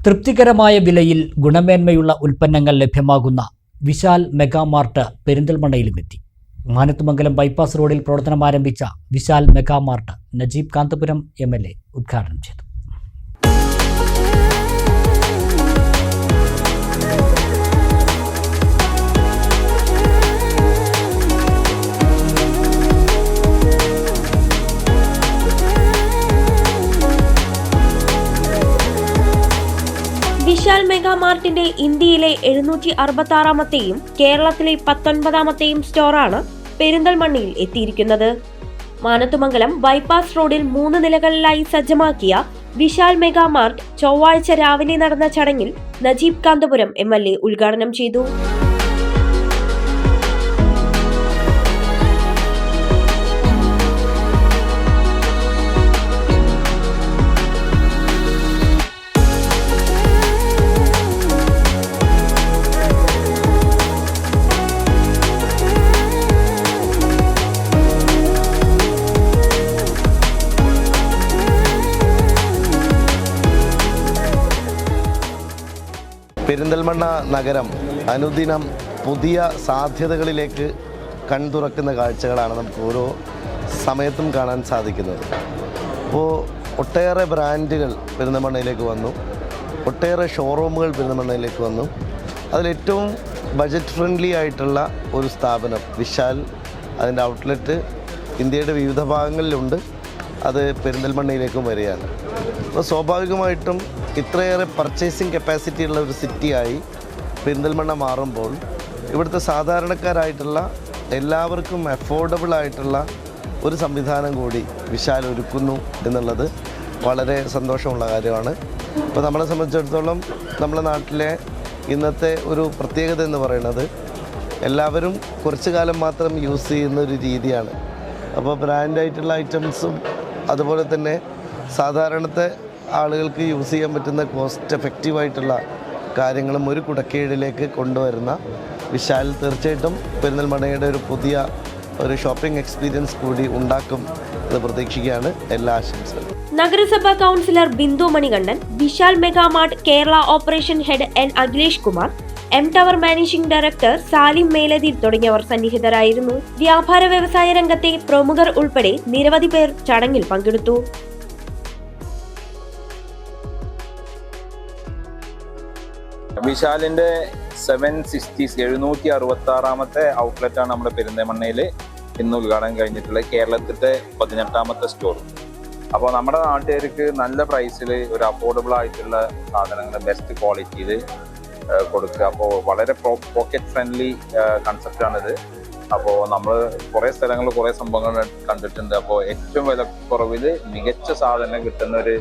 തൃപ്തികരമായ വിലയിൽ ഗുണമേന്മയുള്ള ഉൽപ്പന്നങ്ങൾ ലഭ്യമാകുന്ന വിശാൽ മെഗാമാർട്ട് പെരിന്തൽമണ്ണയിലുമെത്തി. മാനത്തുമംഗലം ബൈപ്പാസ് റോഡിൽ പ്രവർത്തനം ആരംഭിച്ച വിശാൽ മെഗാമാർട്ട് നജീബ് കാന്തപുരം MLA ഉദ്ഘാടനം ചെയ്തു. വിശാൽ മെഗാമാർട്ടിന്റെ ഇന്ത്യയിലെ 766ാമത്തെയും കേരളത്തിലെ 19ാമത്തെയും സ്റ്റോറാണ് പെരിന്തൽമണ്ണയിൽ എത്തിയിരിക്കുന്നത്. മാനത്തുമംഗലം ബൈപ്പാസ് റോഡിൽ 3 നിലകളിലായി സജ്ജമാക്കിയ വിശാൽ മെഗാമാർട്ട് ചൊവ്വാഴ്ച രാവിലെ നടന്ന ചടങ്ങിൽ നജീബ് കാന്തപുരം MLA ഉദ്ഘാടനം ചെയ്തു. പെരിന്തൽമണ്ണ നഗരം അനുദിനം പുതിയ സാധ്യതകളിലേക്ക് കൺതുറക്കുന്ന കാഴ്ചകളാണ് നമുക്ക് ഓരോ സമയത്തും കാണാൻ സാധിക്കുന്നത്. അപ്പോൾ ഒട്ടേറെ ബ്രാൻഡുകൾ പെരിന്തൽമണ്ണയിലേക്ക് വന്നു, ഒട്ടേറെ ഷോറൂമുകൾ പെരിന്തൽമണ്ണയിലേക്ക് വന്നു. അതിലേറ്റവും ബജറ്റ് ഫ്രണ്ട്ലി ആയിട്ടുള്ള ഒരു സ്ഥാപനം വിശാൽ, അതിൻ്റെ ഔട്ട്ലെറ്റ് ഇന്ത്യയുടെ വിവിധ ഭാഗങ്ങളിലുണ്ട്. അത് പെരിന്തൽമണ്ണയിലേക്കും വരികയാണ്. അപ്പോൾ സ്വാഭാവികമായിട്ടും ഇത്രയേറെ പർച്ചേസിങ് കപ്പാസിറ്റി ഉള്ള ഒരു സിറ്റിയായി പെരിന്തൽമണ്ണ മാറുമ്പോൾ ഇവിടുത്തെ സാധാരണക്കാരായിട്ടുള്ള എല്ലാവർക്കും അഫോർഡബിൾ ആയിട്ടുള്ള ഒരു സംവിധാനം കൂടി വിശാൽ ഒരുക്കുന്നു എന്നുള്ളത് വളരെ സന്തോഷമുള്ള കാര്യമാണ്. അപ്പോൾ നമ്മളെ സംബന്ധിച്ചിടത്തോളം നമ്മുടെ നാട്ടിലെ ഇന്നത്തെ ഒരു പ്രത്യേകത എന്ന് പറയുന്നത് എല്ലാവരും കുറച്ചു കാലം മാത്രം യൂസ് ചെയ്യുന്ന ഒരു രീതിയാണ്. അപ്പോൾ ബ്രാൻഡായിട്ടുള്ള ഐറ്റംസും അതുപോലെ തന്നെ സാധാരണത്തെ ആളുകൾക്ക് യൂസ് ചെയ്യാൻ പറ്റുന്ന കോസ്റ്റ് എഫക്റ്റീവായിട്ടുള്ള കാര്യങ്ങളും ഒരു കുടക്കീഴിലേക്ക് കൊണ്ടുവരുന്ന വിശാൽ തീർച്ചയായിട്ടും പെരിന്തൽമണ്ണയുടെ ഒരു പുതിയ ഒരു ഷോപ്പിംഗ് എക്സ്പീരിയൻസ് കൂടി ഉണ്ടാക്കും എന്ന് പ്രതീക്ഷിക്കുകയാണ്. എല്ലാ ആശംസകളും. നഗരസഭാ councillor Bindu Manikandan, Vishal mega mart Kerala operation head N Akhilesh Kumar, M tower managing director Salim Melathil തുടങ്ങിയവർ സന്നിഹിതരായിരുന്നു. വ്യാപാര വ്യവസായ രംഗത്തെ പ്രമുഖർ ഉൾപ്പെടെ നിരവധി പേർ ചടങ്ങിൽ പങ്കെടുത്തു. വിശാലിന്റെ 766ാമത്തെ ഔട്ട്ലെറ്റാണ് നമ്മുടെ പെരിന്തൽമണ്ണയിൽ ഇന്ന് ഉദ്ഘാടനം കഴിഞ്ഞിട്ടുള്ളത്. കേരളത്തിലെ 18ാമത്തെ സ്റ്റോർ. അപ്പോൾ നമ്മുടെ നാട്ടുകാർക്ക് നല്ല പ്രൈസിൽ ഒരു അഫോർഡബിൾ ആയിട്ടുള്ള സാധനങ്ങൾ ബെസ്റ്റ് ക്വാളിറ്റിയിൽ കൊടുക്കുക. അപ്പോൾ വളരെ പോക്കറ്റ് ഫ്രണ്ട്ലി കൺസെപ്റ്റാണിത്. അപ്പോൾ നമ്മൾ കുറേ സ്ഥലങ്ങളിൽ കുറേ സംഭവങ്ങൾ കണ്ടിട്ടുണ്ട്. അപ്പോൾ ഏറ്റവും വില കുറവിൽ മികച്ച സാധനം കിട്ടുന്ന ഒരു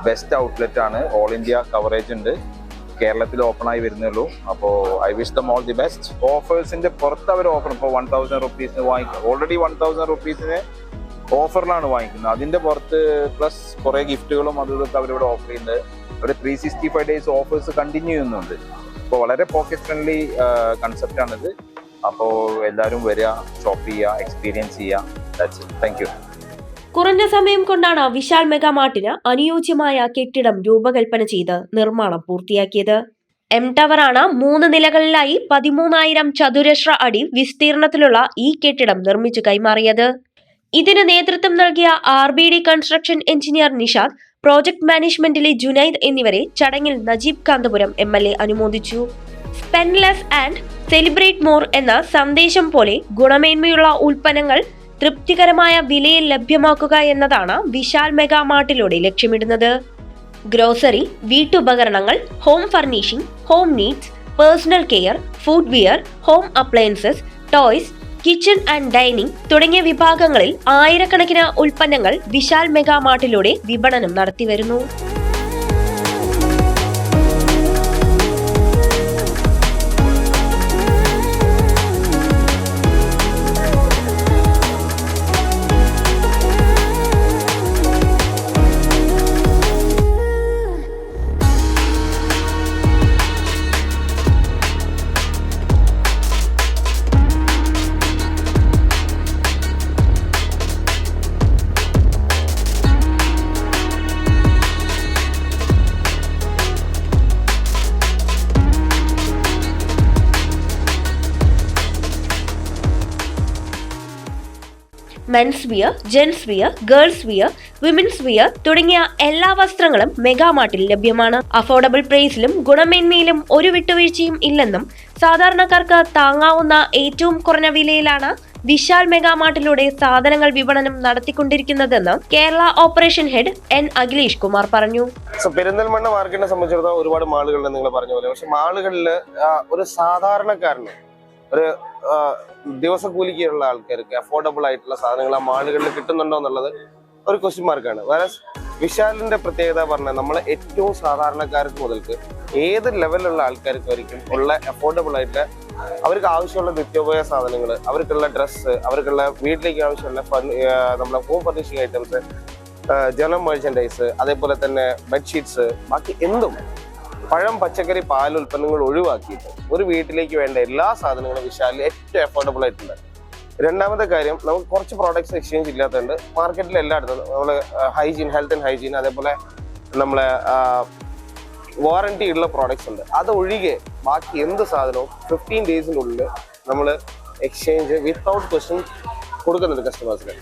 ബെസ്റ്റ് ഔട്ട്ലെറ്റാണ്. ഓൾ ഇന്ത്യ കവറേജ് ഉണ്ട്. കേരളത്തിൽ ഓപ്പണായി വരുന്നുള്ളൂ. അപ്പോൾ I wish them all the best. ഓഫേഴ്സിന്റെ പുറത്ത് അവർ ഓഫർ ഇപ്പോൾ 1000 റുപ്പീസിന് വാങ്ങിക്കും. ഓൾറെഡി 1000 റുപ്പീസിന് ഓഫറിലാണ് വാങ്ങിക്കുന്നത്. അതിന്റെ പുറത്ത് പ്ലസ് കുറേ ഗിഫ്റ്റുകളും അതൊക്കെ അവരിവിടെ ഓഫർ ചെയ്യുന്നത്. ഒരു 365 ഡേയ്സ് ഓഫേഴ്സ് കണ്ടിന്യൂ ചെയ്യുന്നുണ്ട്. അപ്പോൾ വളരെ പോക്കറ്റ് ഫ്രണ്ട്ലി കൺസെപ്റ്റാണിത്. അപ്പോൾ എല്ലാവരും വരിക, ഷോപ്പ് ചെയ്യുക, എക്സ്പീരിയൻസ് ചെയ്യുക. That's it. Thank you. കുറഞ്ഞ സമയം കൊണ്ടാണ് വിശാൽ മെഗാമാർട്ടിന് അനുയോജ്യമായ കെട്ടിടം രൂപകൽപ്പന ചെയ്ത് നിർമ്മാണം പൂർത്തിയാക്കിയത്. M ടവറാണ് 3 നിലകളിലായി 13,000 ചതുരശ്ര അടി വിസ്തീർണത്തിലുള്ള ഈ കെട്ടിടം നിർമ്മിച്ചു കൈമാറിയത്. ഇതിന് നേതൃത്വം നൽകിയ RBD construction engineer Nishad, project മാനേജ്മെന്റിലെ ജുനൈദ് എന്നിവരെ ചടങ്ങിൽ നജീബ് കാന്തപുരം MLA അനുമോദിച്ചു. Spend less and celebrate more എന്ന സന്ദേശം പോലെ ഗുണമേന്മയുള്ള ഉൽപ്പന്നങ്ങൾ തൃപ്തികരമായ വിലയിൽ ലഭ്യമാക്കുക എന്നതാണ് വിശാൽ മെഗാമാർട്ടിലൂടെ ലക്ഷ്യമിടുന്നത്. ഗ്രോസറി, വീട്ടുപകരണങ്ങൾ, home furnishing, home needs, personal care, footwear, home appliances, toys, kitchen and dining തുടങ്ങിയ വിഭാഗങ്ങളിൽ ആയിരക്കണക്കിന് ഉൽപ്പന്നങ്ങൾ വിശാൽ മെഗാമാർട്ടിലൂടെ വിപണനം നടത്തിവരുന്നു. Men's wear, gents wear, girls wear, women's wear തുടങ്ങിയ എല്ലാ വസ്ത്രങ്ങളും മെഗാമാർട്ടിൽ ലഭ്യമാണ്. അഫോർഡബിൾ പ്രൈസിലും ഗുണമേന്മയിലും ഒരു വിട്ടുവീഴ്ചയും ഇല്ലെന്നും സാധാരണക്കാർക്ക് താങ്ങാവുന്ന ഏറ്റവും കുറഞ്ഞ വിലയിലാണ് വിശാൽ മെഗാമാർട്ടിലൂടെ സാധനങ്ങൾ വിപണനം നടത്തിക്കൊണ്ടിരിക്കുന്നതെന്ന് Kerala operation head N. Akhilesh Kumar പറഞ്ഞു. പെരിന്തൽമണ്ണ മാർക്കറ്റിനെ സംബന്ധിച്ചിടത്തോളം ഒരുപാട് മാളുകളുണ്ട് നിങ്ങൾ പറഞ്ഞ പോലെ. പക്ഷെ മാളുകളിൽ ഒരു സാധാരണക്കാരന് ഒരു ദിവസക്കൂലിക്കുള്ള ആൾക്കാർക്ക് അഫോർഡബിൾ ആയിട്ടുള്ള സാധനങ്ങൾ ആ മാളുകളിൽ കിട്ടുന്നുണ്ടോ എന്നുള്ളത് ഒരു ക്വസ്റ്റ്യൻ മാർക്കാണ്. വേറെ വിശാലിന്റെ പ്രത്യേകത പറഞ്ഞാൽ നമ്മളെ ഏറ്റവും സാധാരണക്കാർക്ക് മുതൽക്ക് ഏത് ലെവലിലുള്ള ആൾക്കാർക്കായിരിക്കും ഉള്ള അഫോർഡബിൾ ആയിട്ട് അവർക്ക് ആവശ്യമുള്ള നിത്യോപയോഗ സാധനങ്ങൾ, അവർക്കുള്ള ഡ്രസ്സ്, അവർക്കുള്ള വീട്ടിലേക്ക് ആവശ്യമുള്ള നമ്മളെ home furnishing items, general merchandise, അതേപോലെ തന്നെ ബെഡ്ഷീറ്റ്സ്, ബാക്കി എന്തും പഴം, പച്ചക്കറി, പാൽ ഉൽപ്പന്നങ്ങൾ ഒഴിവാക്കിയിട്ട് ഒരു വീട്ടിലേക്ക് വേണ്ട എല്ലാ സാധനങ്ങളും വിശാലിൽ ഏറ്റവും അഫോർഡബിൾ ആയിട്ടുണ്ട്. രണ്ടാമത്തെ കാര്യം, നമുക്ക് കുറച്ച് പ്രോഡക്ട്സ് എക്സ്ചേഞ്ച് ഇല്ലാത്തതുണ്ട്. മാർക്കറ്റിൽ എല്ലായിടത്തും നമ്മൾ ഹൈജീൻ, ഹെൽത്ത് ആൻഡ് ഹൈജീൻ, അതേപോലെ നമ്മളെ വാറന്റി ഉള്ള പ്രോഡക്ട്സ് ഉണ്ട്. അതൊഴികെ ബാക്കി എന്ത് സാധനവും 15 ഡേയ്സിൻ്റെ ഉള്ളിൽ നമ്മൾ എക്സ്ചേഞ്ച് വിത്തൗട്ട് ക്വസ്റ്റ്യൻ കൊടുക്കുന്നുണ്ട് കസ്റ്റമേഴ്സിന്.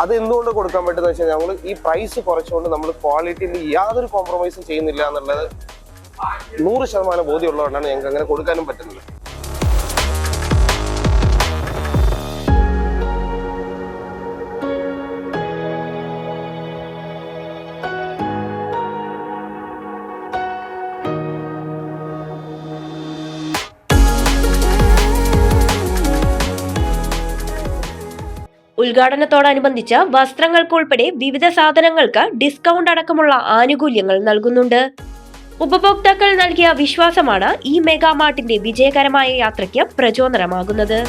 അത് എന്തുകൊണ്ട് കൊടുക്കാൻ പറ്റുന്ന വെച്ചാൽ നമ്മൾ ഈ പ്രൈസ് കുറച്ചുകൊണ്ട് നമ്മൾ ക്വാളിറ്റിയിൽ യാതൊരു കോംപ്രമൈസും ചെയ്യുന്നില്ല എന്നുള്ളത് 100% ബോധ്യമുള്ളതുകൊണ്ടാണ് ഞങ്ങൾക്ക് അങ്ങനെ കൊടുക്കാനും പറ്റുന്നത്. ഉദ്ഘാടനത്തോടനുബന്ധിച്ച് വസ്ത്രങ്ങൾക്കുൾപ്പെടെ വിവിധ സാധനങ്ങൾക്ക് ഡിസ്കൗണ്ട് അടക്കമുള്ള ആനുകൂല്യങ്ങൾ നൽകുന്നുണ്ട്. ഉപഭോക്താക്കൾ നൽകിയ വിശ്വാസമാണ് ഈ മെഗാമാർട്ടിന്റെ വിജയകരമായ യാത്രയ്ക്ക് പ്രചോദനമാകുന്നത്.